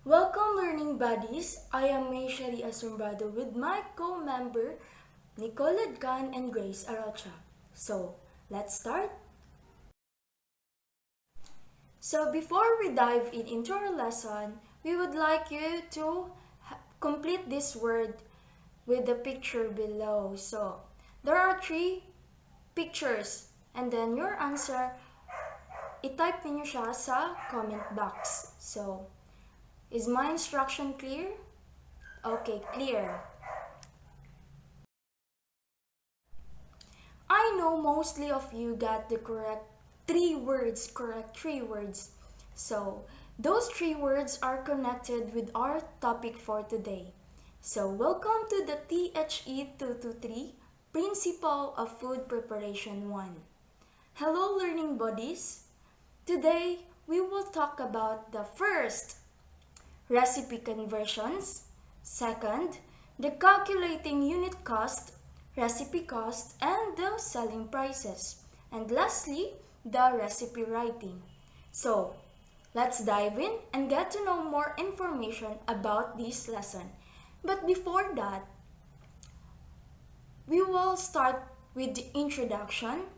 Welcome learning buddies. I am Maeshery Asumbrado with my co-member Nicole Adcan and Arocha. So, let's start. So, before we dive into our lesson, we would like you to complete this word with the picture below. So, there are 3 pictures and then your answer, i-type niyo siya sa comment box. So, is my instruction clear? Okay, clear. I know mostly of you got the correct 3 words. So, those 3 words are connected with our topic for today. So, welcome to the THE 223 Principle of Food Preparation 1. Hello learning buddies. Today, we will talk about the first, recipe conversions, second, the calculating unit cost, recipe cost, and the selling prices, and lastly, the recipe writing. So, let's dive in and get to know more information about this lesson. But before that, we will start with the introduction.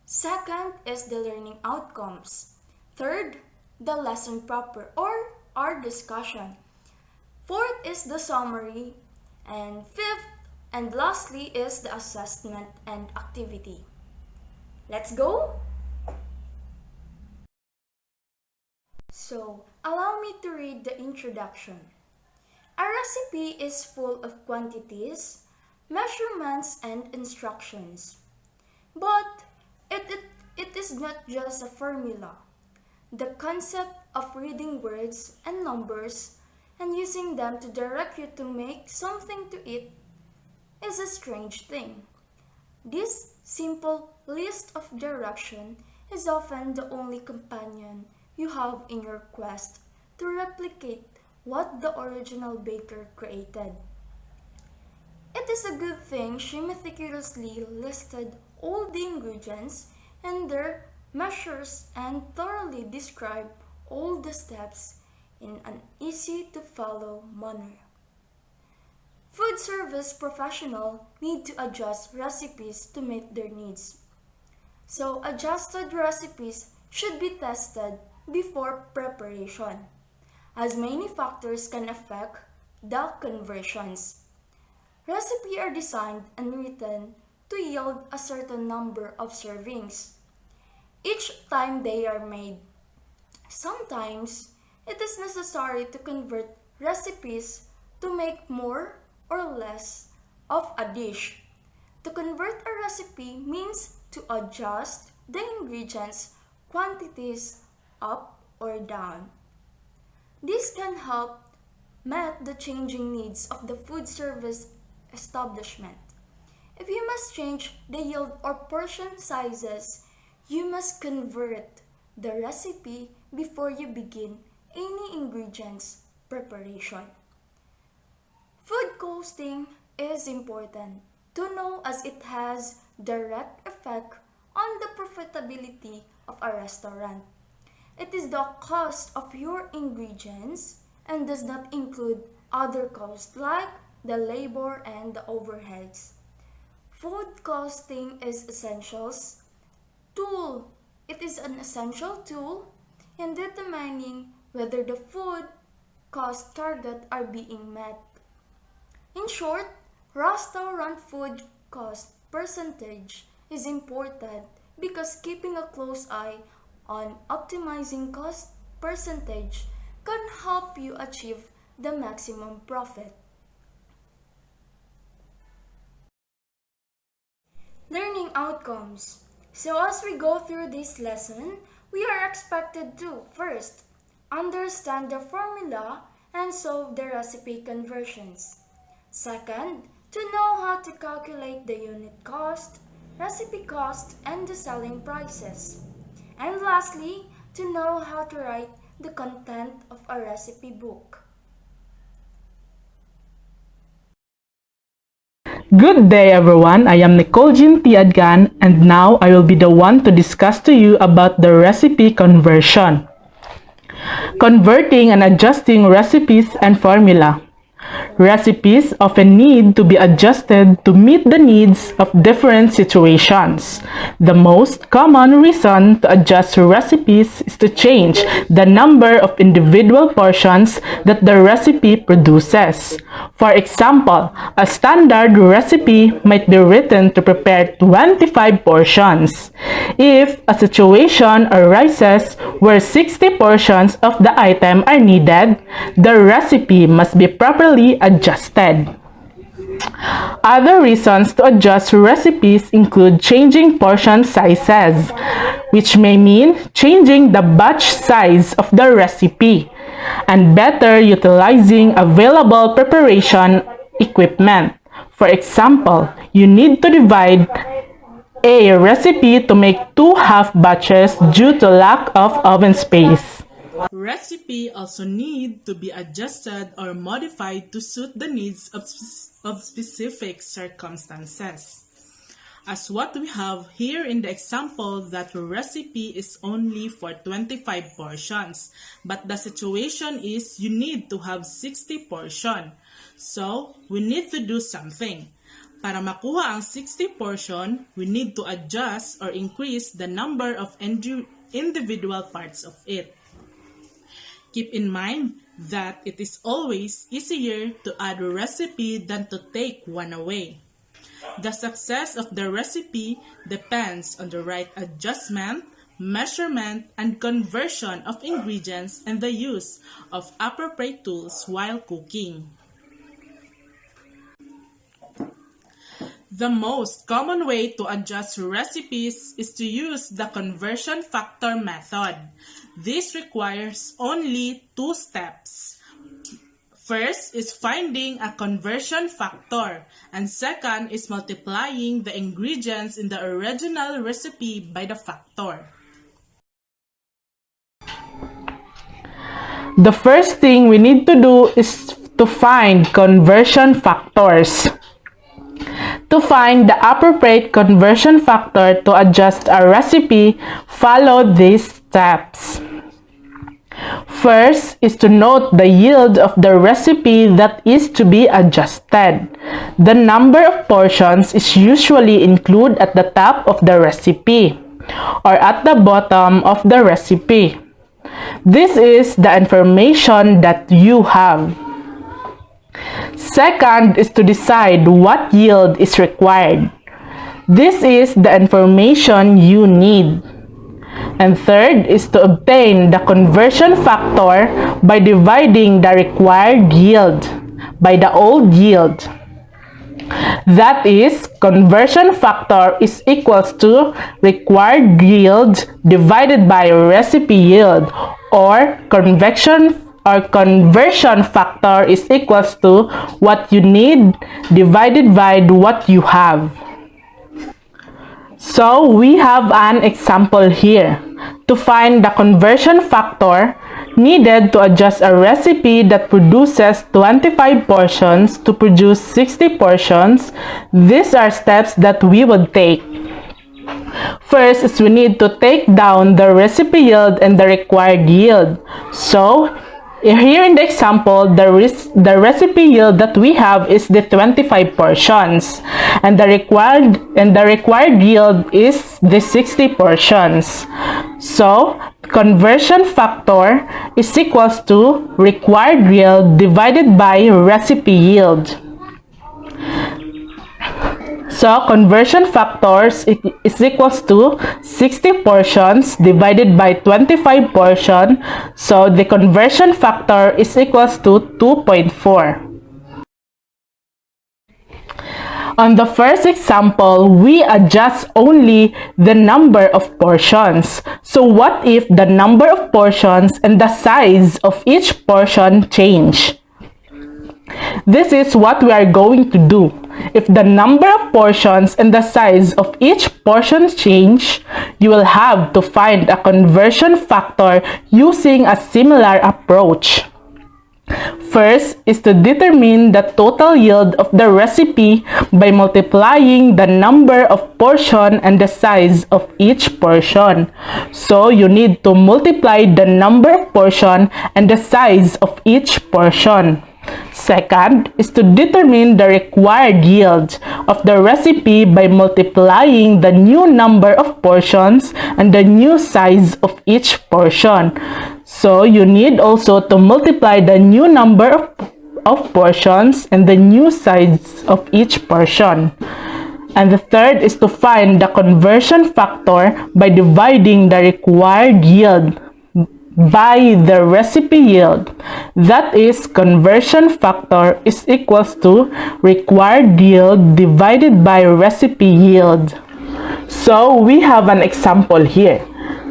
Second is the learning outcomes. Third, the lesson proper or our discussion. Fourth is the summary. And fifth and lastly is the assessment and activity. Let's go! So, allow me to read the introduction. A recipe is full of quantities, measurements, and instructions. But it is not just a formula. The concept of reading words and numbers and using them to direct you to make something to eat is a strange thing. This simple list of direction is often the only companion you have in your quest to replicate what the original baker created. It is a good thing she meticulously listed all the ingredients and their measures and thoroughly describe all the steps in an easy-to-follow manner. Food service professionals need to adjust recipes to meet their needs. So adjusted recipes should be tested before preparation, as many factors can affect the conversions. Recipes are designed and written to yield a certain number of servings each time they are made. Sometimes, it is necessary to convert recipes to make more or less of a dish. To convert a recipe means to adjust the ingredients quantities up or down. This can help meet the changing needs of the food service establishment. If you must change the yield or portion sizes, you must convert the recipe before you begin any ingredients preparation. Food costing is important to know as it has direct effect on the profitability of a restaurant. It is the cost of your ingredients and does not include other costs like the labor and the overheads. Food costing is essentials tool. It is an essential tool in determining whether the food cost target are being met. In short, restaurant food cost percentage is important because keeping a close eye on optimizing cost percentage can help you achieve the maximum profit. Learning outcomes. So as we go through this lesson, we are expected to, first, understand the formula and solve the recipe conversions. Second, to know how to calculate the unit cost, recipe cost, and the selling prices. And lastly, to know how to write the content of a recipe book. Good day everyone, I am Nicole Adcan and now I will be the one to discuss to you about the recipe conversion. Converting and adjusting recipes and formula. Recipes often need to be adjusted to meet the needs of different situations. The most common reason to adjust recipes is to change the number of individual portions that the recipe produces. For example, a standard recipe might be written to prepare 25 portions. If a situation arises where 60 portions of the item are needed, the recipe must be properly adjusted. Other reasons to adjust recipes include changing portion sizes, which may mean changing the batch size of the recipe, and better utilizing available preparation equipment. For example, you need to divide a recipe to make 2 half batches due to lack of oven space. Recipe also need to be adjusted or modified to suit the needs of specific circumstances. As what we have here in the example that the recipe is only for 25 portions, but the situation is you need to have 60 portion. So, we need to do something. Para makuha ang 60 portion, we need to adjust or increase the number of individual parts of it. Keep in mind that it is always easier to add a recipe than to take one away. The success of the recipe depends on the right adjustment, measurement, and conversion of ingredients and the use of appropriate tools while cooking. The most common way to adjust recipes is to use the conversion factor method. This requires only 2 steps. First is finding a conversion factor, and second is multiplying the ingredients in the original recipe by the factor. The first thing we need to do is to find conversion factors. To find the appropriate conversion factor to adjust a recipe, follow these steps. First is to note the yield of the recipe that is to be adjusted. The number of portions is usually included at the top of the recipe or at the bottom of the recipe. This is the information that you have. Second is to decide what yield is required. This is the information you need. And third is to obtain the conversion factor by dividing the required yield by the old yield. That is, conversion factor is equals to required yield divided by recipe yield, or conversion factor is equals to what you need divided by what you have. So we have an example here. To find the conversion factor needed to adjust a recipe that produces 25 portions to produce 60 portions, these are steps that we would take. First is we need to take down the recipe yield and the required yield. So, here in the example, the recipe yield that we have is the 25 portions, and the required yield is the 60 portions. So, conversion factor is equals to required yield divided by recipe yield. So, conversion factors is equals to 60 portions divided by 25 portion. So, the conversion factor is equals to 2.4. On the first example, we adjust only the number of portions. So, what if the number of portions and the size of each portion change? This is what we are going to do. If the number of portions and the size of each portion change, you will have to find a conversion factor using a similar approach. First is to determine the total yield of the recipe by multiplying the number of portion and the size of each portion. So you need to multiply the number of portion and the size of each portion. Second is to determine the required yield of the recipe by multiplying the new number of portions and the new size of each portion. So you need also to multiply the new number of portions and the new size of each portion. And the third is to find the conversion factor by dividing the required yield by the recipe yield. That is, conversion factor is equals to required yield divided by recipe yield. So we have an example here.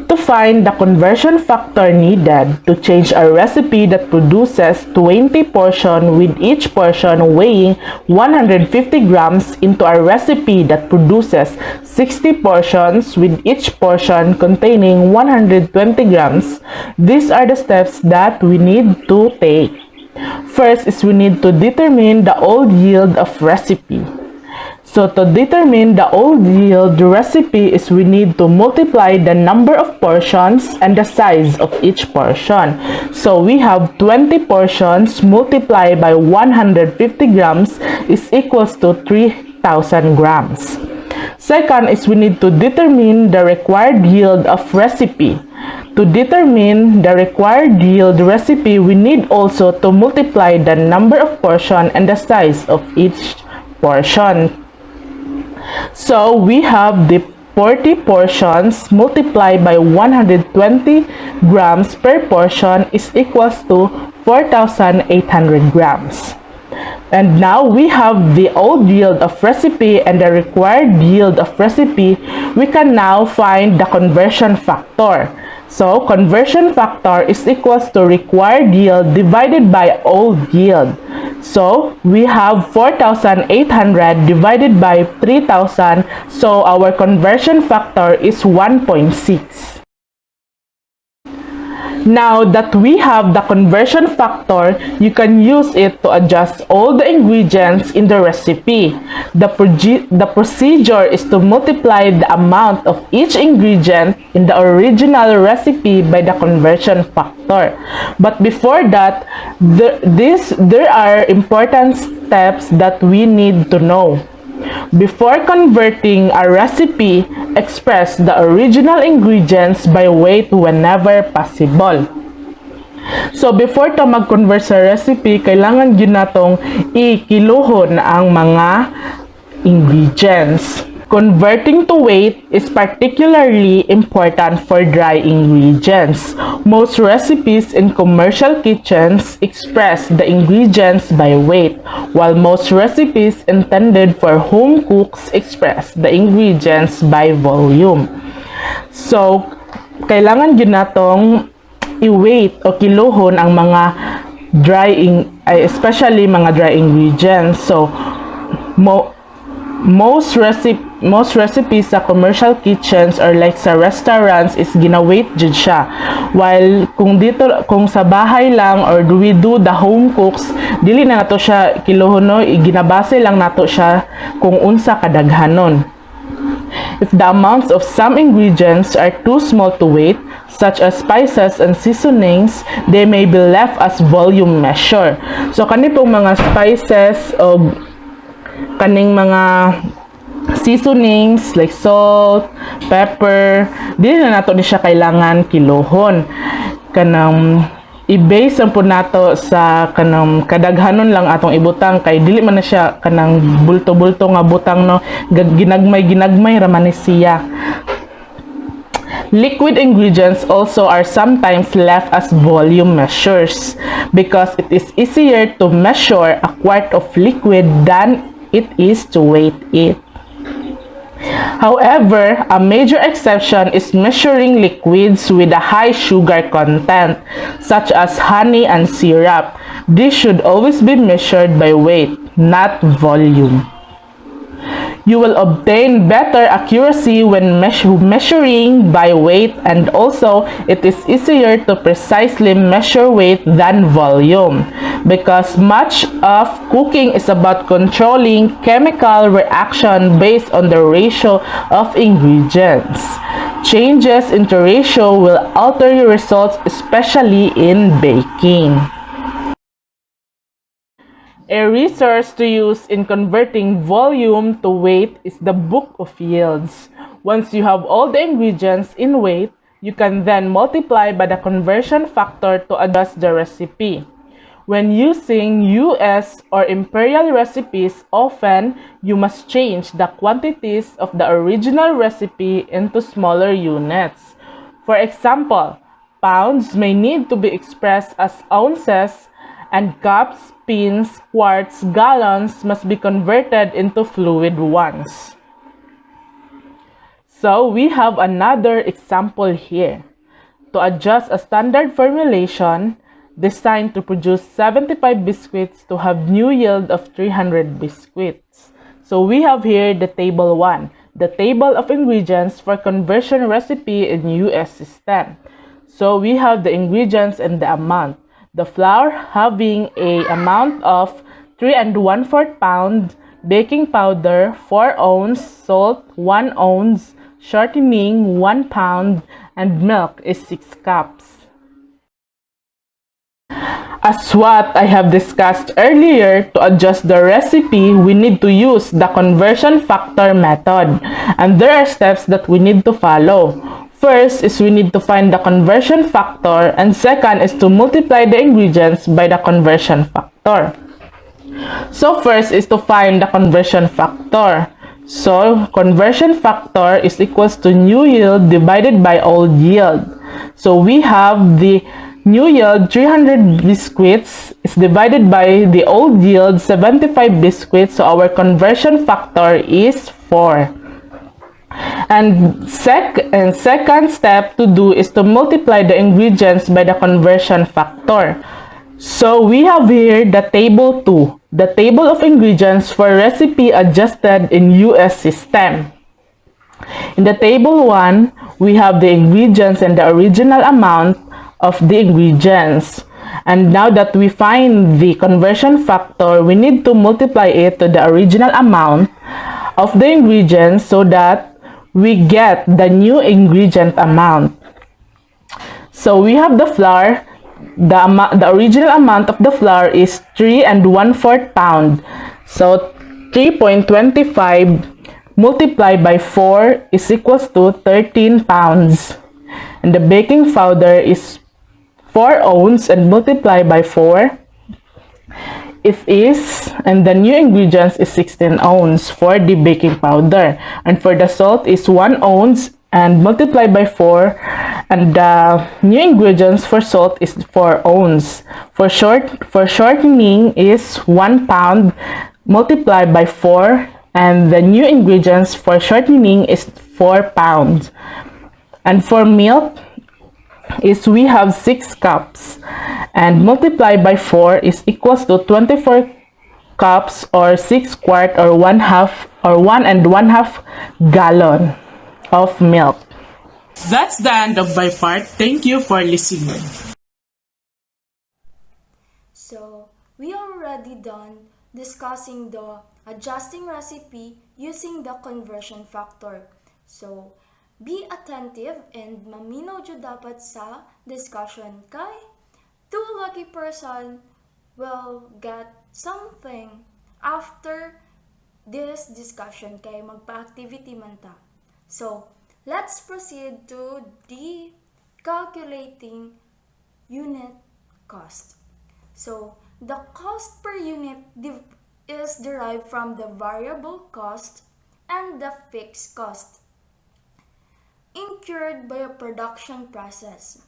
To find the conversion factor needed to change a recipe that produces 20 portions with each portion weighing 150 grams into a recipe that produces 60 portions with each portion containing 120 grams, these are the steps that we need to take. First is we need to determine the old yield of recipe. So to determine the old yield recipe is we need to multiply the number of portions and the size of each portion. So we have 20 portions multiplied by 150 grams is equals to 3,000 grams. Second is we need to determine the required yield of recipe. To determine the required yield recipe, we need also to multiply the number of portion and the size of each portion. So we have the 40 portions multiplied by 120 grams per portion is equals to 4,800 grams. And now we have the old yield of recipe and the required yield of recipe. We can now find the conversion factor. So conversion factor is equals to required yield divided by old yield. So we have 4,800 divided by 3,000. So our conversion factor is 1.6. Now that we have the conversion factor, you can use it to adjust all the ingredients in the recipe. The procedure is to multiply the amount of each ingredient in the original recipe by the conversion factor. But before that, there are important steps that we need to know. Before converting a recipe, express the original ingredients by weight whenever possible. So before to mag-convert sa recipe, kailangan yun natong ikiluhon ang mga ingredients. Converting to weight is particularly important for dry ingredients. Most recipes in commercial kitchens express the ingredients by weight, while most recipes intended for home cooks express the ingredients by volume. So, kailangan yun natong i-weight o kiluhon ang mga especially mga dry ingredients. So, most recipes sa commercial kitchens or like sa restaurants is gina-weight jud siya, while kung sa bahay lang or we do the home cooks, dili na nato siya kilohon, no, ginabase lang nato siya kung unsa kadaghanon. If the amounts of some ingredients are too small to weight, such as spices and seasonings, they may be left as volume measure. So kani pong mga spices o kaning mga seasonings like salt, pepper, dili na nato ni siya kailangan kilohon. Kanang i-base po nato sa kanang kadaghanon lang atong ibutang, kay dili man na siya kanang bulto-bulto nga butang, no, ginagmay ra man ni siya. Liquid ingredients also are sometimes left as volume measures because it is easier to measure a quart of liquid than it is to weight it. However, a major exception is measuring liquids with a high sugar content, such as honey and syrup. This should always be measured by weight, not volume. You will obtain better accuracy when measuring by weight, and also it is easier to precisely measure weight than volume because much of cooking is about controlling chemical reaction based on the ratio of ingredients. Changes in the ratio will alter your results, especially in baking. A resource to use in converting volume to weight is the Book of Yields. Once you have all the ingredients in weight, you can then multiply by the conversion factor to adjust the recipe. When using US or imperial recipes, often you must change the quantities of the original recipe into smaller units. For example, pounds may need to be expressed as ounces, and cups, pins, quarts, gallons must be converted into fluid ones. So we have another example here. To adjust a standard formulation designed to produce 75 biscuits to have new yield of 300 biscuits. So we have here the table 1, the table of ingredients for conversion recipe in US system. So we have the ingredients and the amount. The flour having a amount of 3 1/4 pound, baking powder 4 ounce, salt 1 ounce, shortening 1 pound, and milk is 6 cups. As what I have discussed earlier, to adjust the recipe, we need to use the conversion factor method. And there are steps that we need to follow. First is we need to find the conversion factor, and second is to multiply the ingredients by the conversion factor. So first is to find the conversion factor. So conversion factor is equals to new yield divided by old yield. So we have the new yield 300 biscuits is divided by the old yield 75 biscuits. So our conversion factor is 4. And second step to do is to multiply the ingredients by the conversion factor. So we have here the table 2, the table of ingredients for recipe adjusted in US system. In the table 1, we have the ingredients and the original amount of the ingredients. And now that we find the conversion factor, we need to multiply it to the original amount of the ingredients so that we get the new ingredient amount. So we have the flour. The original amount of the flour is 3 1/4 pound. So 3.25 multiplied by 4 is equals to 13 pounds. And the baking powder is 4 ounces and multiplied by 4 and the new ingredients is 16 ounces for the baking powder, and for the salt is 1 ounce and multiplied by 4, and the new ingredients for salt is 4 ounces. For shortening is 1 pound multiplied by 4, and the new ingredients for shortening is 4 pounds. And for milk is we have 6 cups, and multiplied by 4 is equals to 24 cups or 6 quart or 1 1/2 gallon of milk. That's the end of my part. Thank you for listening. So, we are already done discussing the adjusting recipe using the conversion factor. So, be attentive and maminaw jud dapat sa discussion kay two lucky person will get something after this discussion kay magpa-activity man ta. So, let's proceed to the calculating unit cost. So, the cost per unit is derived from the variable cost and the fixed cost incurred by a production process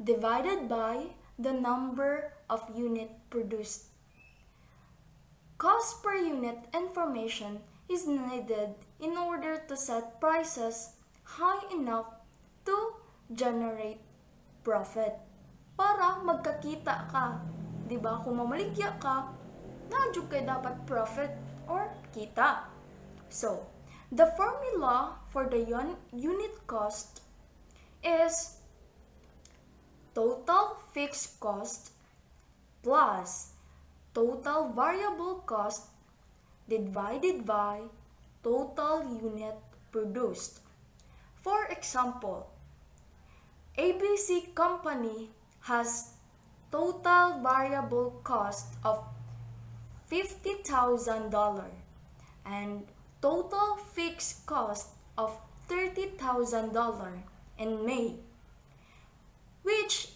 divided by the number of unit produced. Cost per unit information is needed in order to set prices high enough to generate profit. Para magkakita ka. Diba? Kung mamaligya ka, nadyo kayo dapat profit or kita. So, the formula for the unit cost is total fixed cost plus total variable cost divided by total unit produced. For example, ABC company has total variable cost of $50,000 and total fixed cost of $30,000 in May, which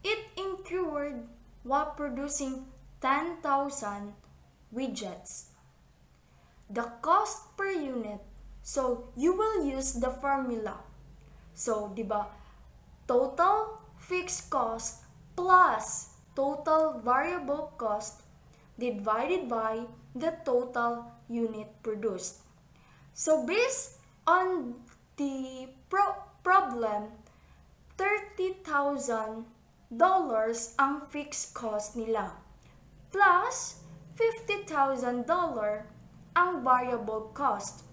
it incurred while producing 10,000 widgets. The cost per unit, so you will use the formula. So, diba, total fixed cost plus total variable cost divided by the total unit produced. So, based on the problem, $30,000 ang fixed cost nila plus $50,000 ang variable cost.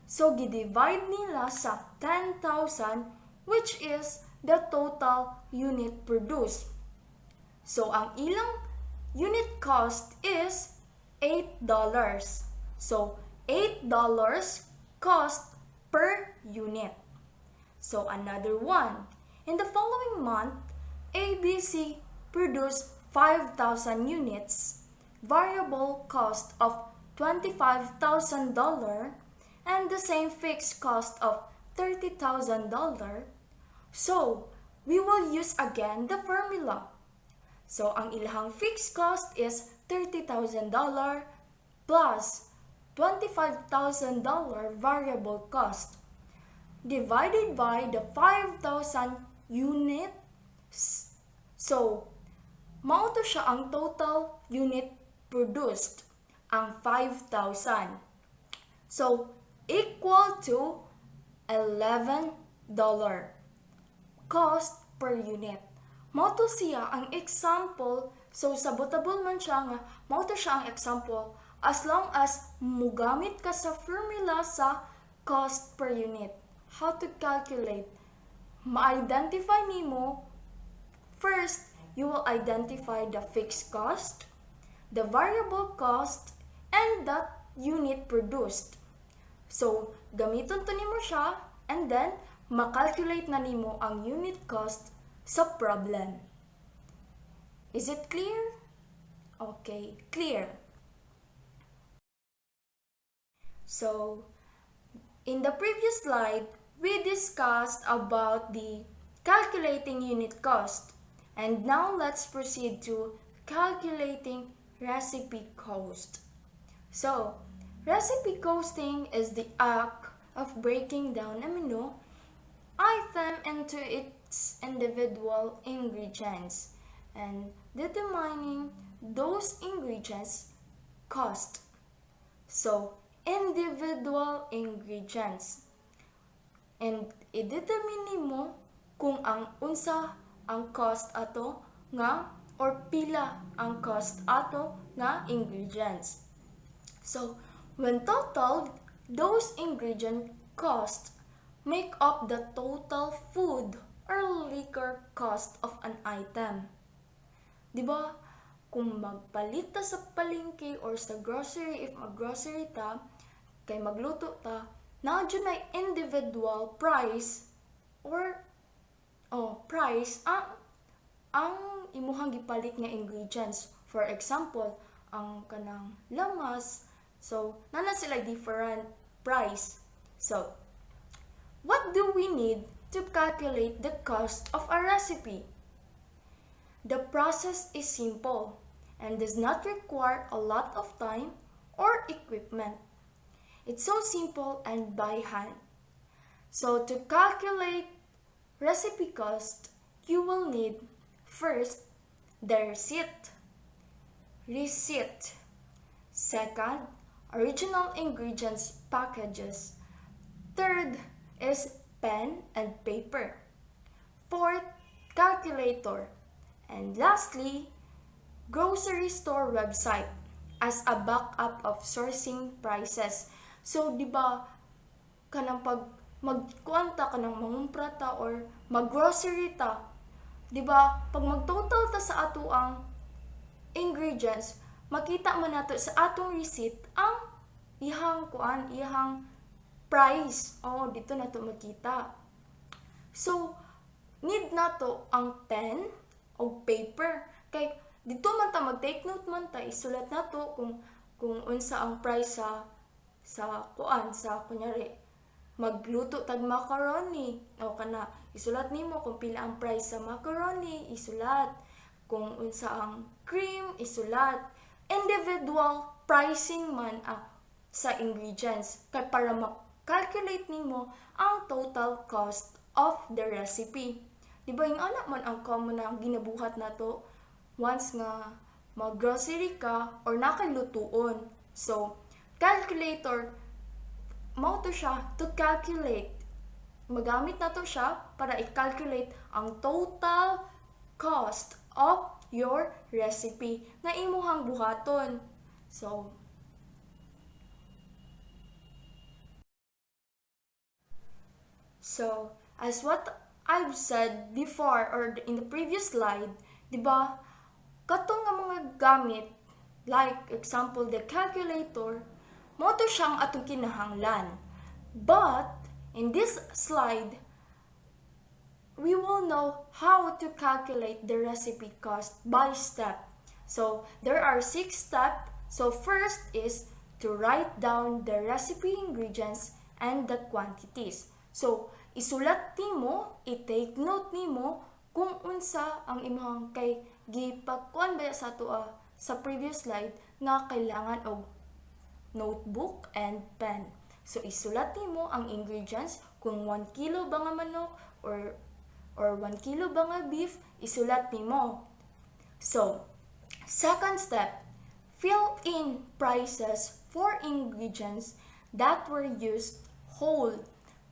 So, gidivide nila sa 10,000 which is the total unit produced. So, ang ilang unit cost is $8. So, $8 cost per unit. So, another one. In the following month, ABC produced 5,000 units, variable cost of $25,000, and the same fixed cost of $30,000. So, we will use again the formula. So, ang ilahang fixed cost is $30,000 plus $25,000 variable cost divided by the 5,000 units. So, mauto siya ang total unit produced, ang 5,000. So, equal to $11 cost per unit. Mauto siya ang example, so sabotable man siya nga, mauto siya ang example as long as mugamit ka sa formula sa cost per unit. How to calculate? Ma-identify nimo, first, you will identify the fixed cost, the variable cost, and the unit produced. So, gamiton to nimo siya, and then, makalculate na nimo ang unit cost sa problem. Is it clear? Okay, clear. So, in the previous slide, we discussed about the calculating unit cost. And now let's proceed to calculating recipe cost. So, recipe costing is the act of breaking down a menu item into its individual ingredients and determining those ingredients cost. So, individual ingredients. And i-determine mo kung ang unsa ang cost ato nga or pila ang cost ato nga ingredients. So, when totaled, those ingredient cost make up the total food or liquor cost of an item. Diba? Kung magpalit ta sa palengke or sa grocery, if mag-grocery ta, kay magluto ta, nadyo na individual price or price ang imuhang gipalit nga ingredients. For example, ang kanang lamas, so nana sila different price. So, what do we need to calculate the cost of a recipe? The process is simple and does not require a lot of time or equipment. It's so simple and by hand. So to calculate recipe cost, you will need first the receipt. Second, original ingredients packages. Third is pen and paper. Fourth, calculator. And lastly, grocery store website as a backup of sourcing prices. So di ba kanang pag magkuanta ka ng mangumpra ta or maggrocery ta, di ba pag magtotal ta sa ato ang ingredients, makita man nato sa atong receipt ang iyang price. Oh, dito nato makita. So need nato ang pen o paper kay dito man ta mag-take note man ta, isulat nato kung unsa ang price sa kunyari magluto tag macaroni o kana isulat nimo kung pila ang price sa macaroni, isulat kung unsa ang cream, isulat individual pricing man sa ingredients kay para calculate nimo ang total cost of the recipe. Di ba yung anak man ang common na ginabuhat nato once nga mag-grocery ka or nakailutuon. So, calculator, mao to siya to calculate. Magamit nato siya para i-calculate ang total cost of your recipe na imuhang buhaton. So, as what I've said before or in the previous slide, di ba, katong nga mga gamit, like example, the calculator, mo to siyang atong kinahanglan. But, in this slide, we will know how to calculate the recipe cost by step. So, there are 6 steps. So, first is to write down the recipe ingredients and the quantities. So, isulat nimo, i-take note nimo kung unsa ang imong kay gipagkuan ba sa sa previous slide na kailangan og notebook and pen. So isulat nimo ang ingredients kung 1 kilo ba nga manok or 1 kilo ba nga beef, isulat nimo. So, second step, fill in prices for ingredients that were used whole.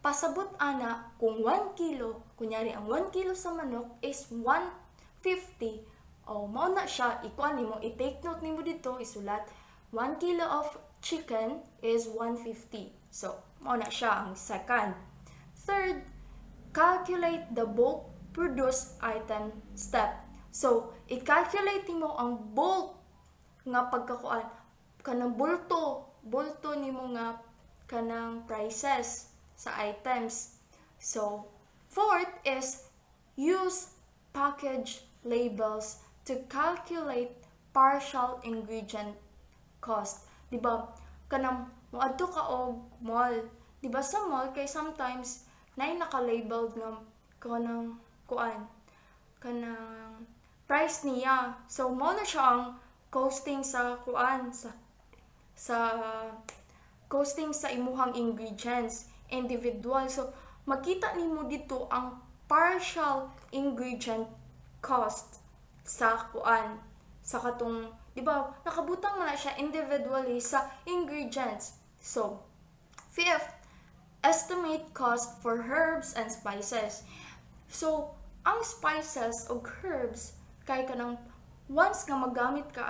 Pasabot ana kung 1 kilo, kunyari ang 1 kilo sa manok is 150. Mao na siya, ikuan nimo, i-take note nimo dito, isulat 1 kilo of chicken is 150. So, mao na siya ang second. Third, calculate the bulk produced item step. So, i-calculate nimo ang bulk nga pagkakuan kanang bulto nimo nga kanang prices sa items. So, fourth is use package labels to calculate partial ingredient cost. Diba, kanang moadto ka og mall. Diba sa mall kay sometimes nay naka-labeled nga kanang kanang price niya. So, mo na siya ang costing sa costing sa imuhang ingredients individual. So, makita nimo dito ang partial ingredient cost sa katong, di ba, nakabutang na siya individually sa ingredients. So, fifth, estimate cost for herbs and spices. So, ang spices o herbs, kay kanang once nga magamit ka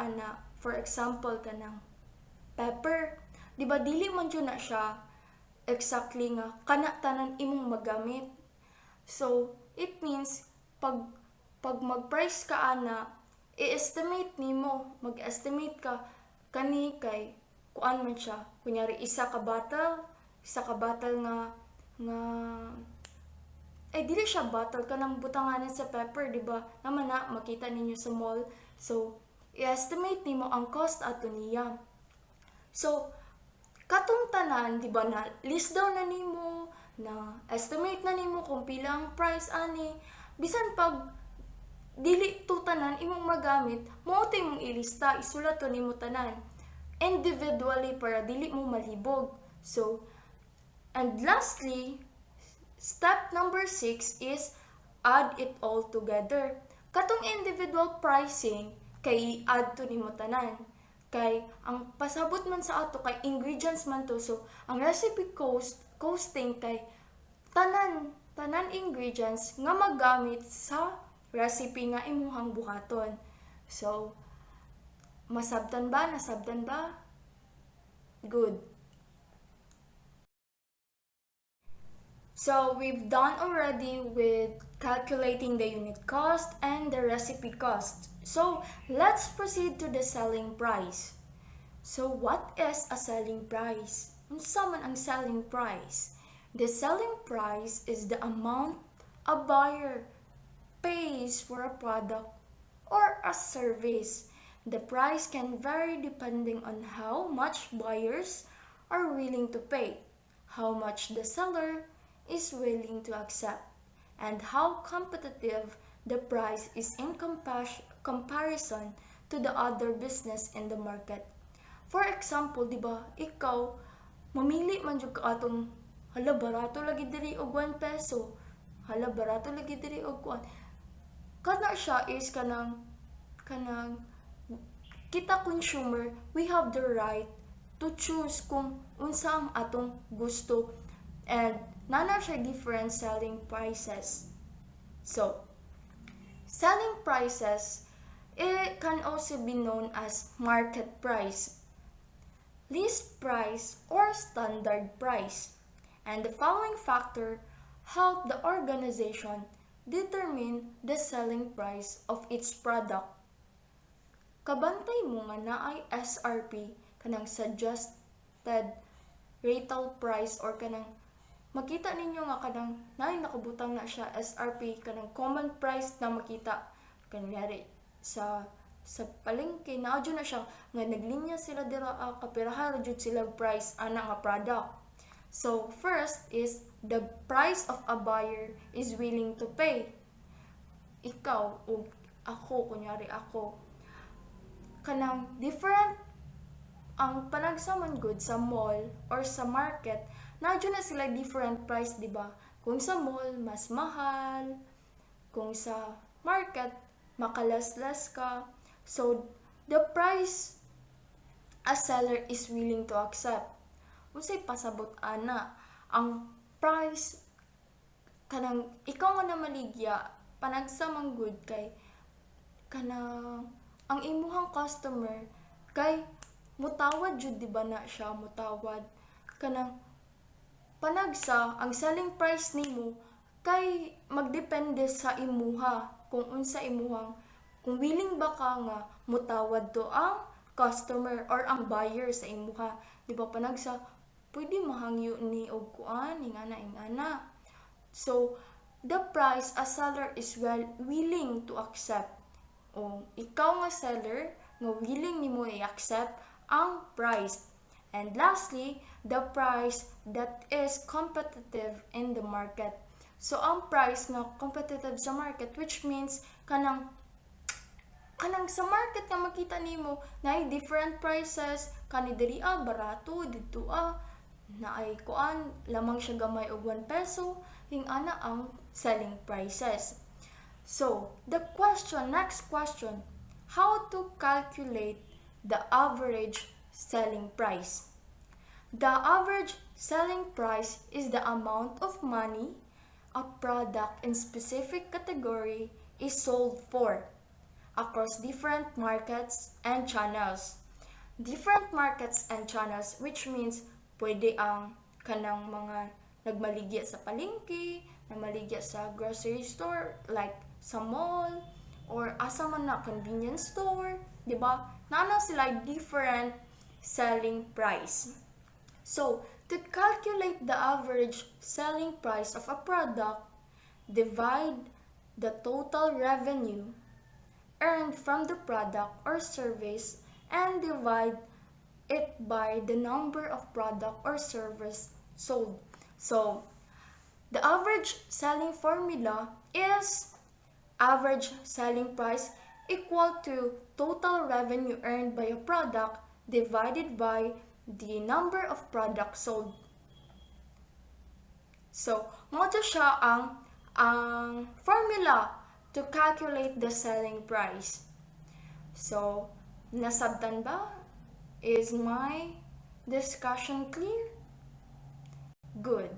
for example, kanang pepper, di ba, dili man dyan na siya exactly nga tanan imong magamit. So, it means pag mag-price ka i-estimate nimo, mag-estimate ka kani kay kuan man siya. Kunyari isa ka bottle nga dili siya bottle kanang butanganan sa pepper, di ba? Naman na makita ninyo sa mall. So, i-estimate nimo ang cost ato niya. So, katong tanan, di ba, na list down na nimo, na estimate na nimo kung pila ang price ani. Bisan pag dili to tanan imong magamit, mo to imong ilista, isulat to nimo tanan individually para dili mo malibog. So, and lastly, step number 6 is add it all together. Katong individual pricing kay add to nimo tanan. Kay ang pasabot man sa ato kay ingredients man to, so ang recipe costing kay tanan ingredients nga magamit sa recipe nga imuhang buhaton. So, nasabtan ba? Good. So we've done already with calculating the unit cost and the recipe cost. So let's proceed to the selling price. So what is a selling price? Unsa man ang selling price? The selling price is the amount a buyer pays for a product or a service. The price can vary depending on how much buyers are willing to pay, how much the seller is willing to accept, and how competitive the price is in comparison to the other business in the market. For example, di ba, ikaw, mamili man jud ka atong, hala, barato lagi diri og 1 peso. Hala, barato lagi diri og 1. Kana siya is kanang kita consumer, we have the right to choose kung unsa ang atong gusto, and nana siya different selling prices. So, selling prices, it can also be known as market price, list price, or standard price. And the following factor help the organization determine the selling price of its product. Kabantay mo nga na ay SRP, kanang suggested retail price, or kanang makita ninyo nga kanang nakabutang na siya SRP, kanang common price na makita kanyari sa palengke na adyo na siya nga naglinya sila dira kapiraha jud sila price ana nga product. So first is the price of a buyer is willing to pay. Ikaw o ako, kunyari ako, kanang different ang panagsaman good sa mall or sa market, nadyo na sila different price, di ba? Kung sa mall mas mahal, kung sa market makalaslas ka. So the price a seller is willing to accept. Unsay pasabot ana ang price kanang ikaw nga na maligya panagsamang good kay kanang ang imuhang customer kay mutawad jud, di ba na siya mutawad kanang panagsa ang selling price nimo kay magdepende sa imuha kung unsa imuhang, kung willing ba ka nga mutawad to ang customer or ang buyer sa imuha, di ba panagsa pwede mahangyo ni og kuan ingana. So the price a seller is willing to accept, o ikaw nga seller nga willing nimo i-accept ang price. And lastly, the price that is competitive in the market. So ang price nga competitive sa market, which means kanang sa market nga makita nimo na ay different prices, kani diri barato, dito na ay kuan lamang siya gamay og 1 peso, ana ang selling prices. So next question, how to calculate the average selling price? The average selling price is the amount of money a product in specific category is sold for across different markets and channels. Different markets and channels, which means pwede ang kanang mga nagmaligya sa palengke, nagmaligya sa grocery store like sa mall, or asa man na convenience store, di ba? Nana sila different selling price. So, to calculate the average selling price of a product, divide the total revenue earned from the product or service and divide it by the number of product or service sold. So, the average selling formula is average selling price equal to total revenue earned by a product divided by the number of products sold. So, mo siya ang formula to calculate the selling price. So, nasabtan ba? Is my discussion clear? Good.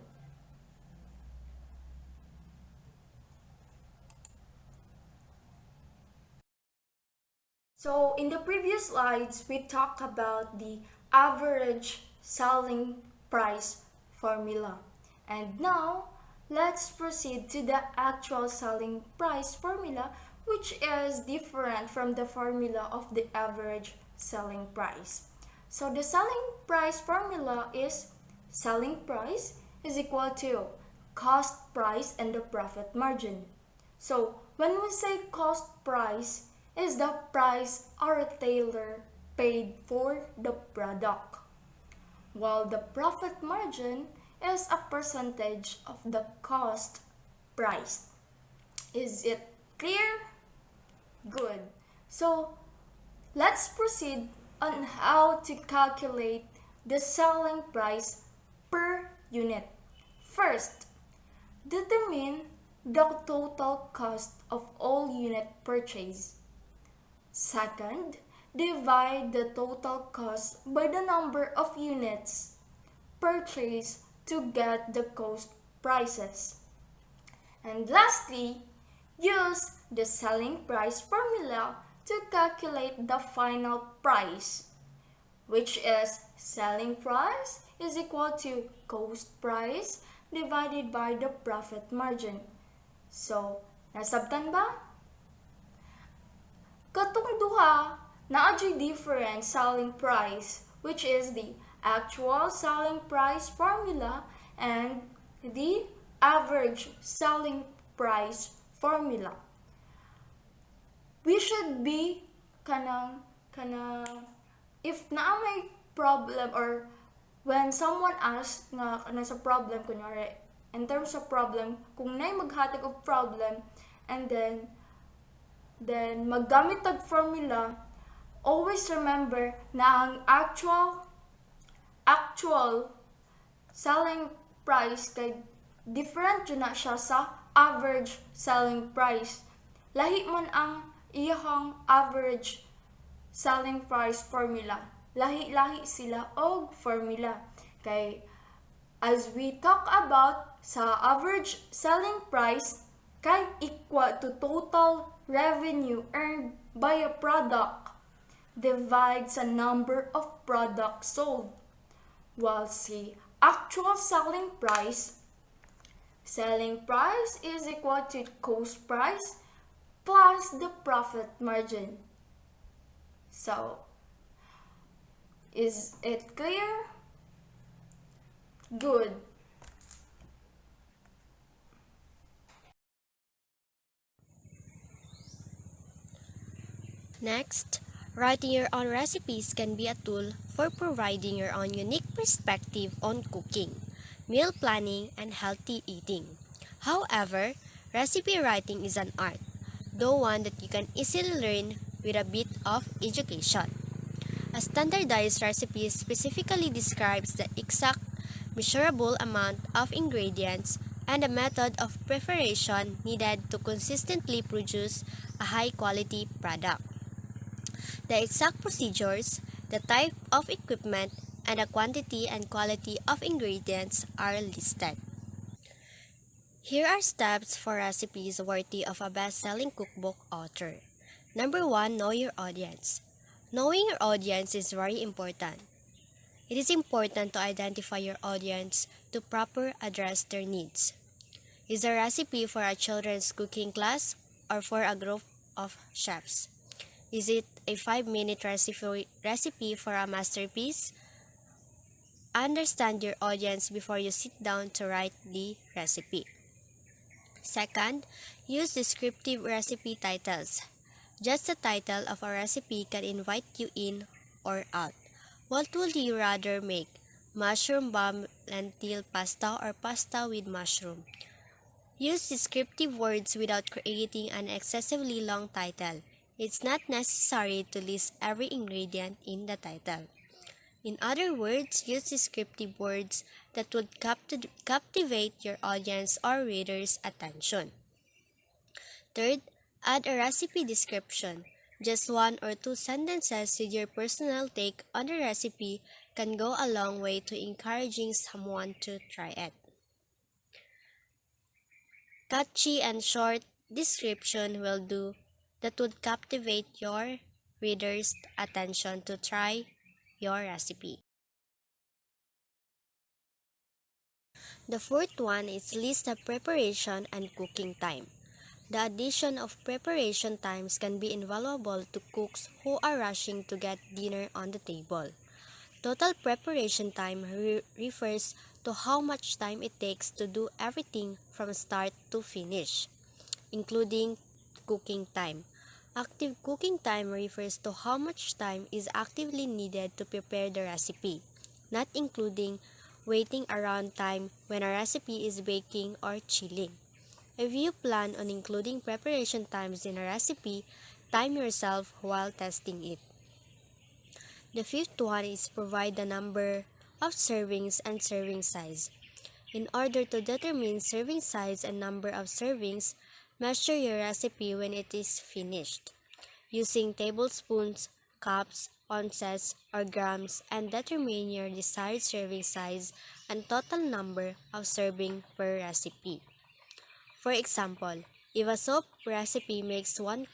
So, in the previous slides, we talked about the average selling price formula. And now, let's proceed to the actual selling price formula, which is different from the formula of the average selling price. So the selling price formula is selling price is equal to cost price and the profit margin. So when we say cost price, is the price our retailer paid for the product, while the profit margin is a percentage of the cost price. Is it clear? Good. So let's proceed on how to calculate the selling price per unit. First, determine the total cost of all unit purchase. Second, divide the total cost by the number of units purchased to get the cost prices. And lastly, use the selling price formula to calculate the final price, which is selling price is equal to cost price divided by the profit margin. So, nasabtan ba? Katong duha, naadyo'y different selling price, which is the actual selling price formula and the average selling price formula. We should be if na may problem, or when someone asks nga nasa problem, kunyari in terms of problem, kung na'y maghatag of problem and then maggamit tag formula, always remember na ang actual selling price kay different yun na siya sa average selling price. Lahi man ang iyahang average selling price formula. Lahi-lahi sila og formula. Kay as we talk about sa average selling price, kay equal to total revenue earned by a product divide sa number of products sold. While si actual selling price is equal to cost price plus the profit margin. So, is it clear? Good. Next, writing your own recipes can be a tool for providing your own unique perspective on cooking, meal planning, and healthy eating. However, recipe writing is an art, though one that you can easily learn with a bit of education. A standardized recipe specifically describes the exact measurable amount of ingredients and the method of preparation needed to consistently produce a high-quality product. The exact procedures, the type of equipment, and the quantity and quality of ingredients are listed. Here are steps for recipes worthy of a best-selling cookbook author. Number 1, know your audience. Knowing your audience is very important. It is important to identify your audience to properly address their needs. Is a recipe for a children's cooking class or for a group of chefs? Is it a 5-minute recipe for a masterpiece? Understand your audience before you sit down to write the recipe. Second, use descriptive recipe titles. Just the title of a recipe can invite you in or out. What would you rather make? Mushroom bomb lentil pasta or pasta with mushroom? Use descriptive words without creating an excessively long title. It's not necessary to list every ingredient in the title. In other words, use descriptive words that would captivate your audience or reader's attention. Third, add a recipe description. Just 1 or 2 sentences with your personal take on the recipe can go a long way to encouraging someone to try it. Catchy and short description will do that would captivate your reader's attention to try your recipe. The fourth one is list the preparation and cooking time. The addition of preparation times can be invaluable to cooks who are rushing to get dinner on the table. Total preparation time refers to how much time it takes to do everything from start to finish, including cooking time. Active cooking time refers to how much time is actively needed to prepare the recipe, not including waiting around time when a recipe is baking or chilling. If you plan on including preparation times in a recipe, time yourself while testing it. The fifth one is provide the number of servings and serving size. In order to determine serving size and number of servings, measure your recipe when it is finished, using tablespoons, cups, ounces, or grams, and determine your desired serving size and total number of serving per recipe. For example, if a soap recipe makes 1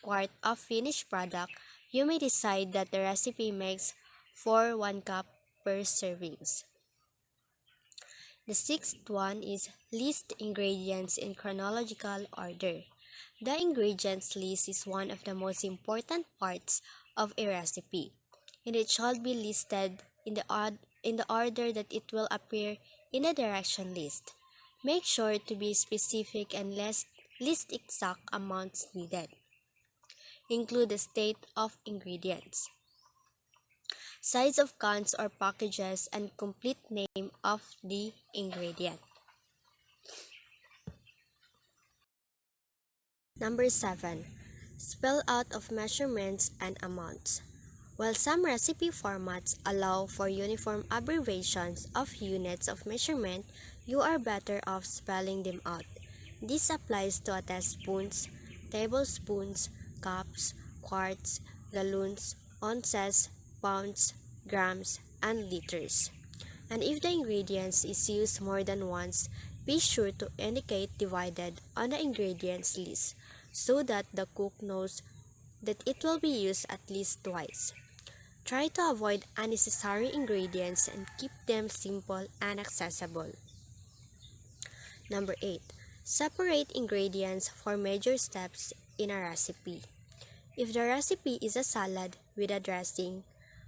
quart of finished product, you may decide that the recipe makes for 1 cup per servings. The sixth one is list ingredients in chronological order. The ingredients list is one of the most important parts of a recipe, and it should be listed in the order that it will appear in the direction list. Make sure to be specific and list exact amounts needed. Include the state of ingredients, size of cans or packages, and complete name of the ingredient. Number 7. Spell out of measurements and amounts. While some recipe formats allow for uniform abbreviations of units of measurement, you are better off spelling them out. This applies to teaspoons, tablespoons, cups, quarts, gallons, ounces, pounds, grams, and liters. And if the ingredients is used more than once, be sure to indicate divided on the ingredients list so that the cook knows that it will be used at least twice. Try to avoid unnecessary ingredients and keep them simple and accessible. Number 8. Separate ingredients for major steps in a recipe. If the recipe is a salad with a dressing,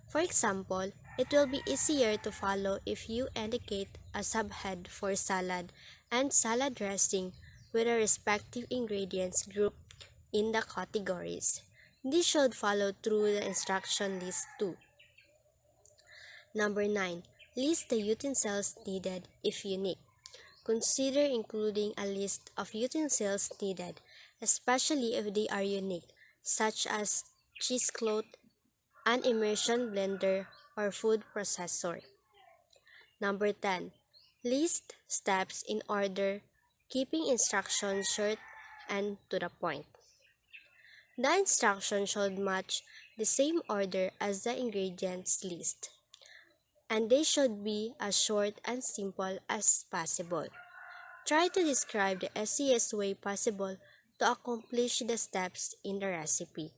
for example, it will be easier to follow if you indicate a subhead for salad and salad dressing with the respective ingredients grouped in the categories. This should follow through the instruction list too. Number 9. List the utensils needed if unique. Consider including a list of utensils needed, especially if they are unique, such as cheesecloth, an immersion blender, or food processor. Number 10. List steps in order, keeping instructions short and to the point. The instructions should match the same order as the ingredients list, and they should be as short and simple as possible. Try to describe the easiest way possible to accomplish the steps in the recipe.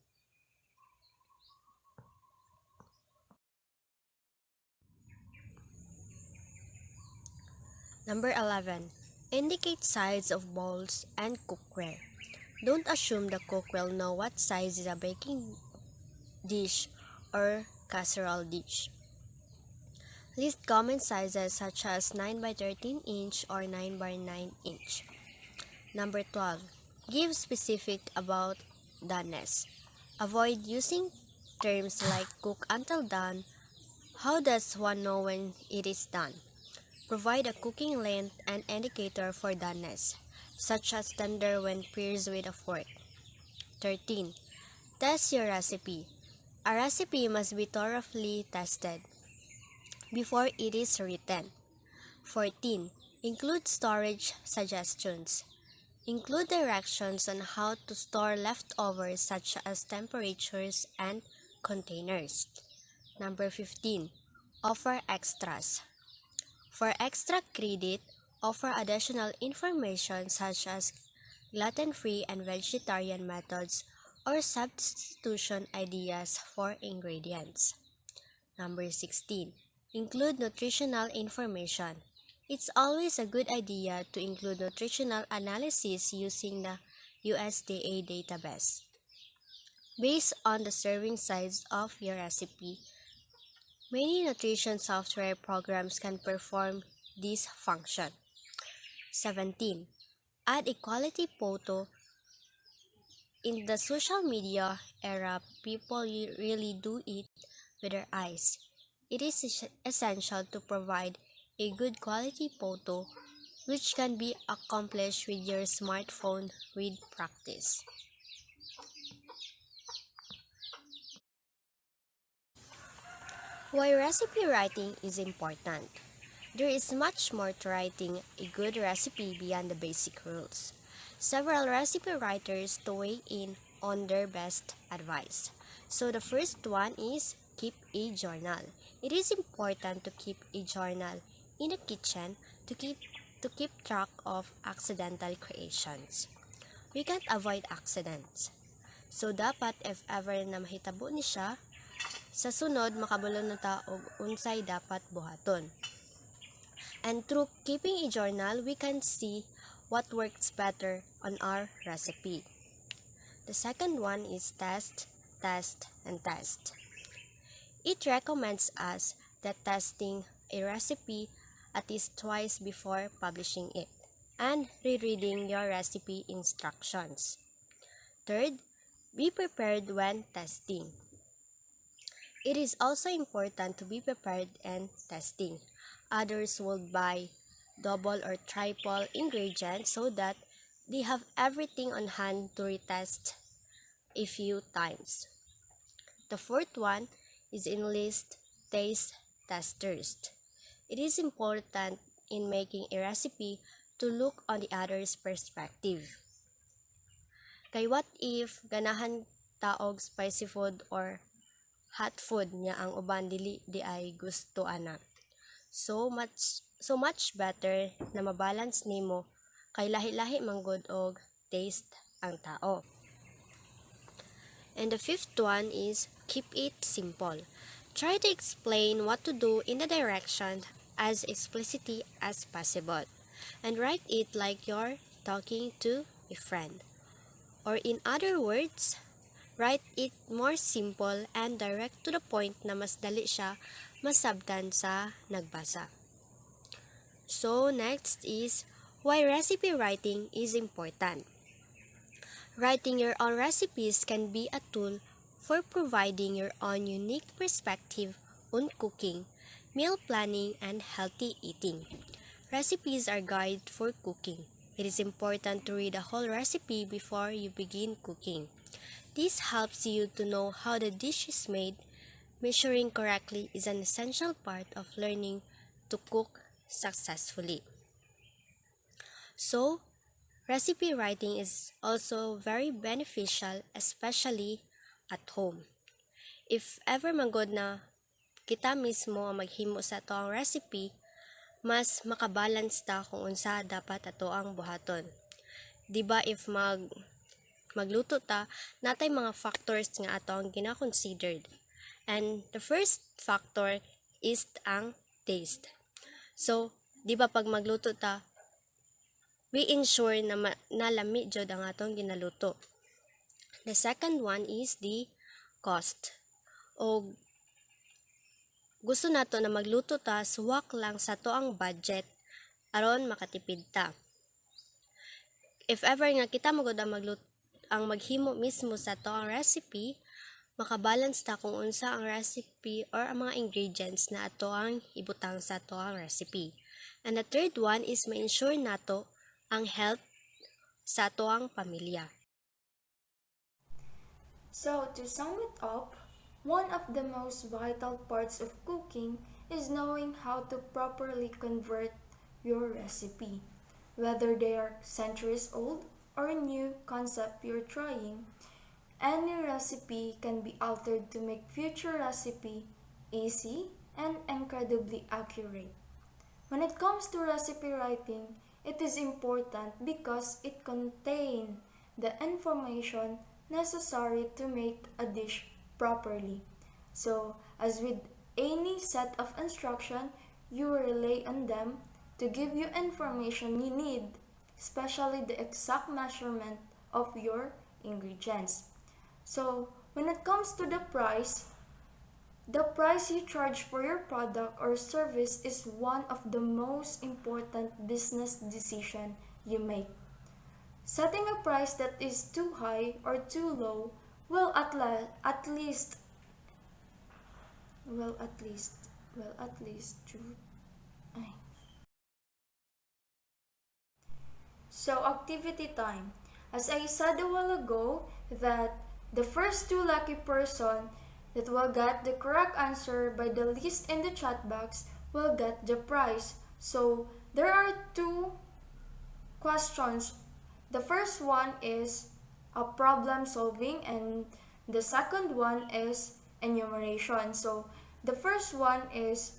Number 11. Indicate size of bowls and cookware. Don't assume the cook will know what size is a baking dish or casserole dish. List common sizes such as 9 by 13 inch or 9 by 9 inch. Number 12. Give specific about doneness. Avoid using terms like cook until done. How does one know when it is done? Provide a cooking length and indicator for doneness, such as tender when pierced with a fork. 13. Test your recipe. A recipe must be thoroughly tested before it is written. 14. Include storage suggestions. Include directions on how to store leftovers such as temperatures and containers. Number 15. Offer extras. For extra credit, offer additional information such as gluten-free and vegetarian methods or substitution ideas for ingredients. Number 16. Include nutritional information. It's always a good idea to include nutritional analysis using the USDA database. Based on the serving size of your recipe, many nutrition software programs can perform this function. 17. Add a quality photo. In the social media era, people really do it with their eyes. It is essential to provide a good quality photo, which can be accomplished with your smartphone with practice. Why recipe writing is important. There is much more to writing a good recipe beyond the basic rules. Several recipe writers to weigh in on their best advice. So the first one is keep a journal. It is important to keep a journal in the kitchen to keep track of accidental creations. We can't avoid accidents. So dapat if ever na mahitabo ni siya, sa sunod makabalo na ta og unsay dapat buhaton. And through keeping a journal, we can see what works better on our recipe. The second one is test, test, and test. It recommends us that testing a recipe at least twice before publishing it and rereading your recipe instructions. Third, be prepared when testing. It is also important to be prepared and testing. Others will buy double or triple ingredients so that they have everything on hand to retest a few times. The fourth one is enlist taste testers. It is important in making a recipe to look on the other's perspective. Kay what if ganahan taog spicy food or hot food niya ang uban dili di ay gusto ana. So much better na mabalance nimo kay lahi-lahi manggod og taste ang tao. And the fifth one is keep it simple. Try to explain what to do in the direction as explicitly as possible and write it like you're talking to a friend. Or in other words, write it more simple and direct to the point na mas dali siya masabtan sa nagbasa. So next is why recipe writing is important. Writing your own recipes can be a tool for providing your own unique perspective on cooking, meal planning, and healthy eating. Recipes are guides for cooking. It is important to read a whole recipe before you begin cooking. This helps you to know how the dish is made. Measuring correctly is an essential part of learning to cook successfully. So, recipe writing is also very beneficial, especially at home. If ever magod na kita mismo ang maghimo sa ato ang recipe, mas makabalance ta kung unsa dapat ato ang buhaton. Diba if magluto ta, natay mga factors nga ato ang gina-considered. And the first factor is ang taste. So, diba pag magluto ta, we ensure na nalami jud ang atong ginaluto. The second one is the cost. O gusto nato na magluto ta, suwak lang sa to ang budget aron makatipid ta. If ever nga kita magod ang maghimo mismo sa to ang recipe, makabalance ta kung unsa ang recipe or ang mga ingredients na ato ang ibutang sa to ang recipe. And the third one is ma-ensure nato ang health sa ato ang pamilya. So, to sum it up, one of the most vital parts of cooking is knowing how to properly convert your recipe. Whether they are centuries old or a new concept you're trying, any recipe can be altered to make future recipe easy and incredibly accurate. When it comes to recipe writing, it is important because it contains the information necessary to make a dish properly. So, as with any set of instruction, you rely on them to give you information you need, especially the exact measurement of your ingredients. So, when it comes to the price you charge for your product or service is one of the most important business decisions you make. Setting a price that is too high or too low will at least ay. So activity time. As I said a while ago that the first two lucky person that will get the correct answer by the list in the chat box will get the prize. So there are two questions. The first one is a problem solving and the second one is enumeration. So the first one is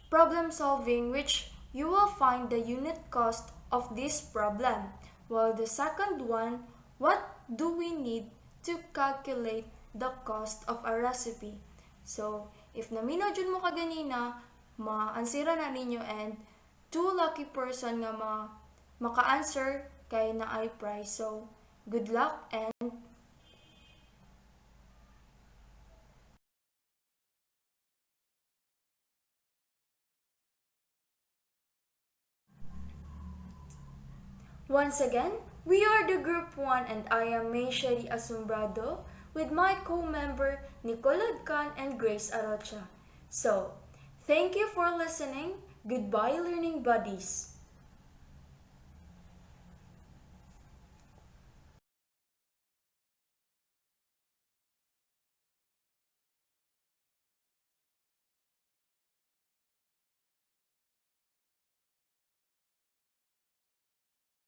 problem solving, which you will find the unit cost of this problem. While the second one, what do we need to calculate the cost of a recipe? So, if namino dyan mo kaganina, ma-ansira na ninyo and two lucky person nga maka-answer kay na ay prize. So, good luck and once again, we are the Group 1 and I am Maeshery Asumbrado with my co-member Nicole Adcan and Grace Arocha. So, thank you for listening. Goodbye, learning buddies.